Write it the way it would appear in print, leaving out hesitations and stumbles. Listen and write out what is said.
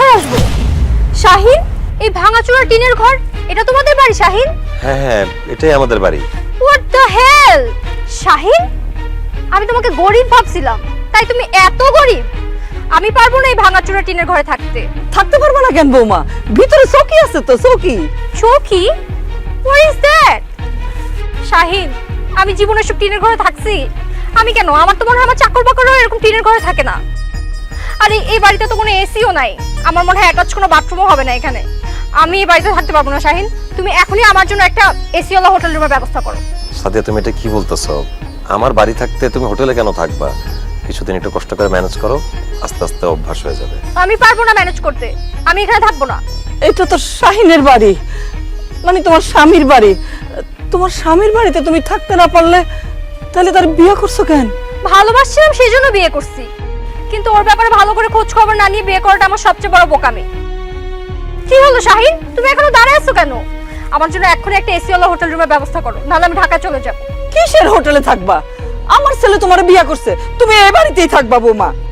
কোথায় আসবো? শাহিন, এই ভাঙাচোরা টিনের ঘর, এটা তোমাদের বাড়ি শাহিন? হ্যাঁ হ্যাঁ, এটাই আমাদের বাড়ি। What the hell? শাহিন, আমি তোমাকে গরিব ভাবছিলাম, তাই তুমি এত গরিব? আমি পারবো না এই ভাঙাচোরা টিনের ঘরে থাকতে। থাকতে পারবে না কেন বৌমা? ভিতরে চৌকি আছে তো, চৌকি। চৌকি? What is that? শাহিন, আমি জীবনে সব টিনের ঘরে থাকছি? আমি কেন, আমার তো মনে হয় আমার চাকর বাকরও এরকম টিনের ঘরে থাকে না। আর এই বাড়িতে তো কোনো এসিও নাই, আমার মনে হয় অ্যাটাচ কোনো বাথরুমও হবে না এখানে। আমি এই বাড়িতে থাকতে পারবো না শাহিন, তুমি এখনই আমার জন্য একটা এসিওয়ালা হোটেল রুমের ব্যবস্থা করো। সাদিয়া, তুমি এটা কি বলতেছো? আমার বাড়ি থাকতে তুমি হোটেলে কেন থাকবা? কিছুদিন একটু কষ্ট করে ম্যানেজ করো, আস্তে আস্তে অভ্যাস হয়ে যাবে। আমি পারবো না ম্যানেজ করতে, আমি এখানে থাকবো না। এটা তো শাহিনের বাড়ি, মানে তোমার স্বামীর বাড়ি। তোমার স্বামীর বাড়িতে তুমি থাকতে না পারলে তাহলে তার বিয়ে করছো কেন? ভালোবাসছিলাম সেই জন্য বিয়ে করছি, কিন্তু ওর ব্যাপারে ভালো করে খোঁজ খবর না নিয়ে বিয়ে করাটা আমার সবচেয়ে বড় বোকামি। কি হলো শাহিন, তুমি এখনো দাঁড়ায় আছো কেন? আমার জন্য এক্ষুনি একটা এসিওয়ালা হোটেল রুমের ব্যবস্থা করো, নাহলে আমি ঢাকা চলে যাবো। কিসের হোটেলে থাকবা? আমার ছেলে তোমার বিয়ে করছে, তুমি এই বাড়িতেই থাকবা বৌমা।